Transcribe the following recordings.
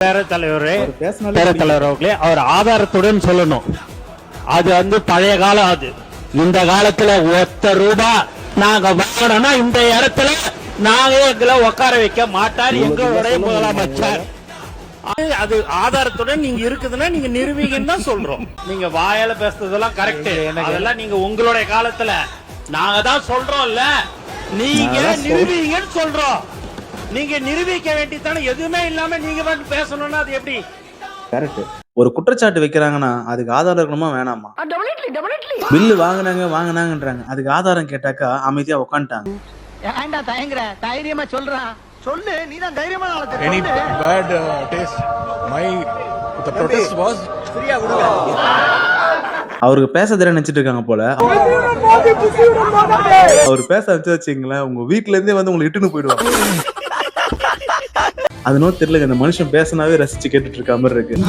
பேரத்தலைவர் அவர்களே, அவர் ஆதாரத்துடன் சொல்லணும். அது வந்து பழைய காலம். அது இந்த காலத்துல ₹1 நாங்க வாங்கணும்னா இந்த இடத்துல நாங்க எங்களை உட்கார வைக்க மாட்டார் எங்களுடைய முதலமைச்சர். அது ஆதாரத்துடன் நீங்க இருக்குதுன்னா நீங்க நிறுவீங்கன்னு தான் சொல்றோம். நீங்க வாயால பேசுறதெல்லாம் கரெக்ட். அதெல்லாம் நீங்க உங்களுடைய காலத்துல நாங்க தான் சொல்றோம்ல, நீங்க நிறுவீங்கன்னு சொல்றோம். நீங்க நிரூபிக்க வேண்டியதானே. எதுவுமே இல்லாம நீங்க வந்து பேசணும்னா அது எப்படி கரெக்ட்? ஒரு குற்றச்சாட்டு வைக்கிறாங்கன்னா அதுக்கு ஆதாரம் இருக்கணுமா வேணாமா? பில்லு வாங்கினாங்கன்றாங்க, அதுக்கு ஆதாரம் கேட்டாக்கா அமைதியா உட்காந்துட்டாங்க. ஏன்டா தயங்குற? தைரியமா சொல்றான். சொல்லு, நீ தான் தைரியமா நாளை. Any bad taste? The protest was சரியா விடுங்க. அவருக்கு பேச தெரியும் நினைச்சிட்டு இருக்காங்க போல. அவர் பேச வச்சுங்களேன், உங்க வீட்டுல இருந்தே வந்து உங்களை இட்டுன்னு போயிடுவாங்க. அது தெரியல, இந்த மனுஷன் பேசினாவே ரசிச்சு கேட்டுட்டு இருக்க மாதிரி இருக்கு.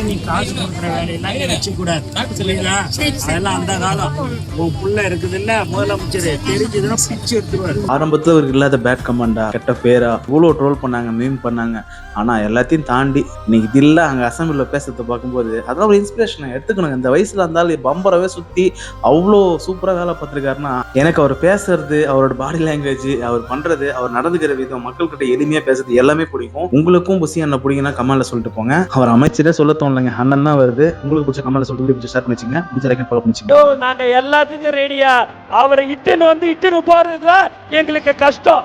நீ காசு கொடுக்குற வேலையெல்லாம் வச்சு கூடாது. அதெல்லாம் அந்த காலம். உன் புள்ள இருக்குது இல்ல முதலமைச்சர், தெரிஞ்சதுன்னா பிச்சு எடுத்துருவாரு. ஆரம்பத்துல அவருக்கு இல்லாத பேட் கமெண்டா, கெட்ட பேரா, இவ்வளவு ட்ரோல் பண்ணாங்க, மீன் பண்ணாங்க. ஆனா எல்லாத்தையும் தாண்டி இன்னைக்கு இது இல்ல அங்க அசம்பிளில பேசுறத பார்க்கும்போது அதெல்லாம் ஒரு இன்ஸ்பிரேஷன் எடுத்துக்கணும். இந்த வயசுல இருந்தாலும் பம்பரவே சுத்தி அவ்வளோ சூப்பரா வேலை பார்த்திருக்காருன்னா, எனக்கு அவர் பேசுறது, அவரோட பாடி லாங்குவேஜ், அவர் பண்றது, அவர் நடந்துக்கிற விதம், மக்கள் கிட்ட எளிமையா பேசுறது எல்லாமே பிடிக்கும். உங்களுக்கும் புசி என்ன பிடிக்குன்னா கமெண்ட்ல சொல்லிட்டு போங்க. அவர் அமைச்சரே சொல்ல தோணலைங்க, அண்ணன் தான் வருது. உங்களுக்கு பிடிச்ச கமெண்ட்ல சொல்லிட்டு ஷேர் பண்ணிச்சுங்க, பிடிச்ச லைக் ஃபாலோ பண்ணிச்சுங்க. நாங்க எல்லாத்துக்கும் ரெடியா. அவரை இட்டுன்னு போறதுதான் எங்களுக்கு கஷ்டம்.